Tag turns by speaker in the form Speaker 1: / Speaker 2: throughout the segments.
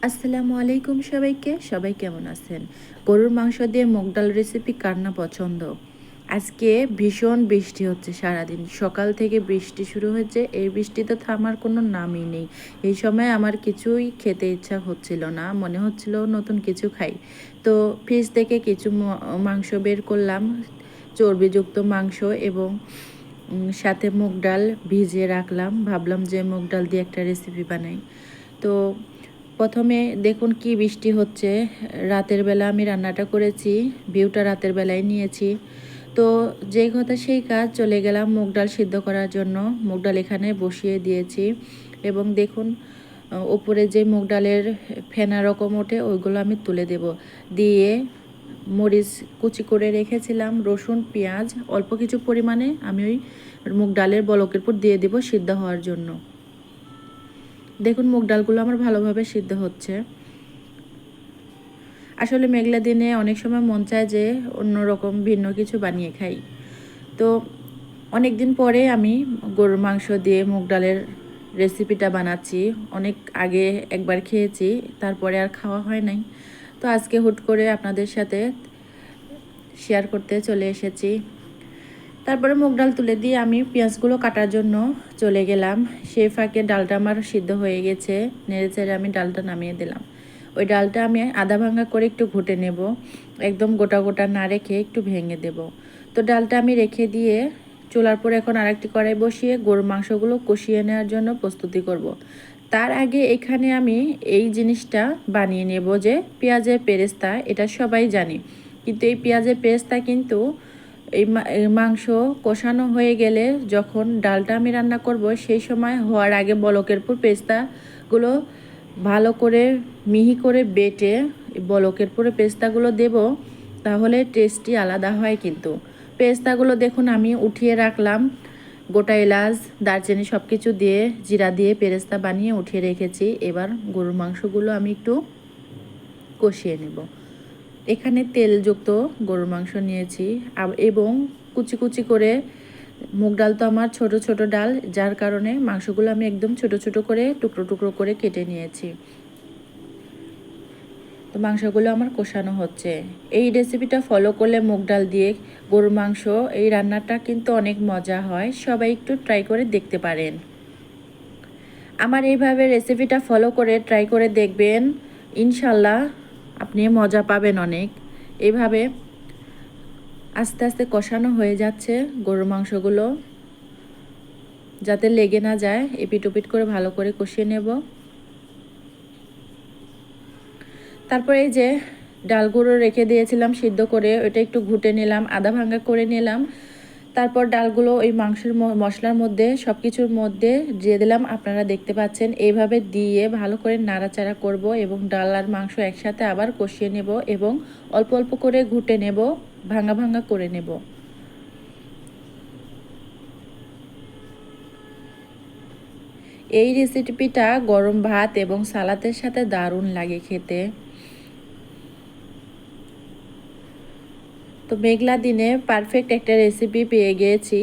Speaker 1: আসসালামু আলাইকুম সবাইকে। সবাই কেমন আছেন? গরুর মাংস দিয়ে মুগ ডাল রেসিপি কার না পছন্দ? আজকে ভীষণ বৃষ্টি হচ্ছে সারাদিন। সকাল থেকে বৃষ্টি শুরু হয়েছে। এই বৃষ্টিতে থামার কোনো নামই নেই। এই সময় আমার কিছুই খেতে ইচ্ছা হচ্ছিল না। মনে হচ্ছিল নতুন কিছু খাই। তো ফ্রিজ থেকে কিছু মাংস বের করলাম। চর্বিযুক্ত মাংস এবং সাথে মুগ ডাল ভিজিয়ে রাখলাম। ভাবলাম যে মুগ ডাল দিয়ে একটা রেসিপি বানাই। তো প্রথমে দেখুন কি বৃষ্টি হচ্ছে। রাতের বেলা আমি রান্নাটা করেছি, ভিউটা রাতের বেলায় নিয়েছি। তো যেই কথা সেই কাজ, চলে গেলাম মুগ ডাল সিদ্ধ করার জন্য। মুগ ডাল এখানে বসিয়ে দিয়েছি এবং দেখুন ওপরে যে মুগ ডালের ফেনা রকম ওঠে ওইগুলো আমি তুলে দেব। দিয়ে মরিচ কুচি করে রেখেছিলাম, রসুন পেঁয়াজ অল্প কিছু পরিমাণে আমি ওই মুগ ডালের বলকের উপর দিয়ে দেব সিদ্ধ হওয়ার জন্য। দেখুন মুগ ডালগুলো আমার ভালোভাবে সিদ্ধ হচ্ছে। আসলে মেঘলা দিনে অনেক সময় মন চায় যে অন্যরকম ভিন্ন কিছু বানিয়ে খাই। তো অনেক দিন পরে আমি গরুর মাংস দিয়ে মুগ ডালের রেসিপিটা বানাচ্ছি। অনেক আগে একবার খেয়েছি, তারপরে আর খাওয়া হয় নাই। তো আজকে হুট করে আপনাদের সাথে শেয়ার করতে চলে এসেছি। তারপরে মুগ ডাল তুলে দিয়ে আমি পেঁয়াজগুলো কাটার জন্য চলে গেলাম। সেই ফাঁকে ডালটা আমার সিদ্ধ হয়ে গেছে। নেড়ে চেড়ে আমি ডালটা নামিয়ে দিলাম। ওই ডালটা আমি আধা ভাঙা করে একটু ঘুটে নেব, একদম গোটা গোটা না রেখে একটু ভেঙে দেব। তো ডালটা আমি রেখে দিয়ে চুলার পরে এখন আরেকটি কড়াই বসিয়ে গরুর মাংসগুলো কষিয়ে নেওয়ার জন্য প্রস্তুতি করব। তার আগে এখানে আমি এই জিনিসটা বানিয়ে নেব যে পেঁয়াজের পেরেস্তা, এটা সবাই জানি। কিন্তু এই পেঁয়াজের পেরেস্তা কিন্তু এই মাংস কষানো হয়ে গেলে যখন ডালটা আমি রান্না করব সেই সময় হওয়ার আগে বলকের পুর পেস্তাগুলো ভালো করে মিহি করে বেটে বলকের পুরে পেস্তাগুলো দেব, তাহলে টেস্টই আলাদা হয়। কিন্তু পেস্তাগুলো দেখুন আমি উঠিয়ে রাখলাম। গোটা এলাচ দারচিনি সব কিছু দিয়ে জিরা দিয়ে পেরেস্তা বানিয়ে উঠিয়ে রেখেছি। এবার গরুর মাংসগুলো আমি একটু কষিয়ে নেব। এখানে তেলযুক্ত গরুর মাংস নিয়েছি এবং কুচি কুচি করে মুগ ডাল তো আমার ছোট ছোট ডাল, যার কারণে মাংসগুলো আমি একদম ছোট ছোট করে টুকরো টুকরো করে কেটে নিয়েছি। তো মাংসগুলো আমার কষানো হচ্ছে। এই রেসিপিটা ফলো করলে মুগ ডাল দিয়ে গরুর মাংস এই রান্নাটা কিন্তু অনেক মজা হয়। সবাই একটু ট্রাই করে দেখতে পারেন। আমার এইভাবে রেসিপিটা ফলো করে ট্রাই করে দেখবেন, ইনশাল্লাহ আপনি মজা পাবেন অনেক। এইভাবে আস্তে আস্তে কষানো হয়ে যাচ্ছে গরুর মাংসগুলো, যাতে লেগে না যায় এপিট ওপিট করে ভালো করে কষিয়ে নেব। তারপরে এই যে ডালগুলো রেখে দিয়েছিলাম সিদ্ধ করে, ওটা একটু ঘুটে নিলাম, আধা ভাঙা করে নিলাম। তারপর ডালগুলো ওই মাংসের মশলার মধ্যে সব কিছুর মধ্যে দিয়ে দিলাম। আপনারা দেখতে পাচ্ছেন এইভাবে দিয়ে ভালো করে নাড়াচাড়া করব এবং ডাল আর মাংস একসাথে আবার কষিয়ে নেব এবং অল্প অল্প করে ঘুটে নেব, ভাঙা ভাঙা করে নেব। এই রেসিপিটা গরম ভাত এবং সালাদের সাথে দারুণ লাগে খেতে। তো মেঘলা দিনে পারফেক্ট একটা রেসিপি পেয়ে গিয়েছি।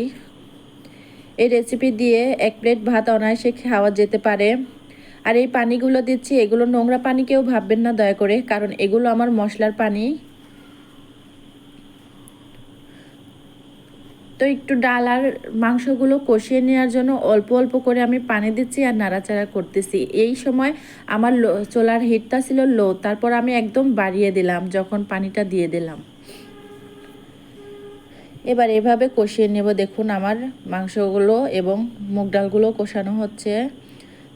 Speaker 1: এই রেসিপি দিয়ে এক প্লেট ভাত অনায়াসে খাওয়া যেতে পারে। আর এই পানিগুলো দিচ্ছি, এগুলো নোংরা পানি কেউ ভাববেন না দয়া করে, কারণ এগুলো আমার মশলার পানি। তো একটু ডাল আর মাংসগুলো কষিয়ে নেওয়ার জন্য অল্প অল্প করে আমি পানি দিচ্ছি আর নাড়াচাড়া করতেছি। এই সময় আমার চুলার হিটটা ছিল লো, তারপর আমি একদম বাড়িয়ে দিলাম যখন পানিটা দিয়ে দিলাম। এবার এভাবে কষিয়ে নেব। দেখুন আমার মাংসগুলো এবং মুগ ডালগুলো কষানো হচ্ছে।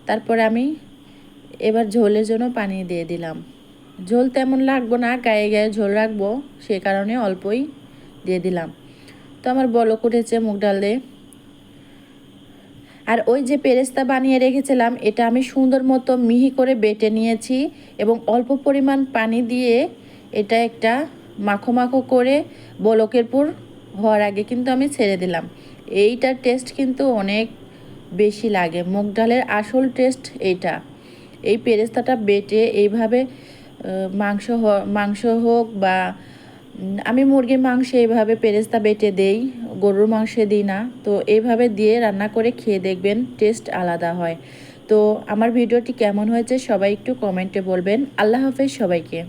Speaker 1: তারপরে আমি এবার ঝোলের জন্য পানি দিয়ে দিলাম। ঝোল তেমন লাগবো না, গায়ে গায়ে ঝোল রাখবো, সে কারণে অল্পই দিয়ে দিলাম। তো আমার বলক উঠেছে মুগ ডালে। আর ওই যে পেরেস্তা বানিয়ে রেখেছিলাম, এটা আমি সুন্দর মতো মিহি করে বেটে নিয়েছি এবং অল্প পরিমাণ পানি দিয়ে এটা একটা মাখো মাখো করে বলকের পুর হওয়ার আগে কিন্তু আমি ছেড়ে দিলাম। এইটার টেস্ট কিন্তু অনেক বেশি লাগে। মুগ ডালের আসল টেস্ট এইটা। এই পেরেস্তাটা বেটে এইভাবে মাংস হোক বা আমি মুরগির মাংসে এইভাবে পেরেস্তা বেটে দেই, গরুর মাংসে দিই না। তো এইভাবে দিয়ে রান্না করে খেয়ে দেখবেন, টেস্ট আলাদা হয়। তো আমার ভিডিওটি কেমন হয়েছে সবাই একটু কমেন্টে বলবেন। আল্লাহ হাফেজ সবাইকে।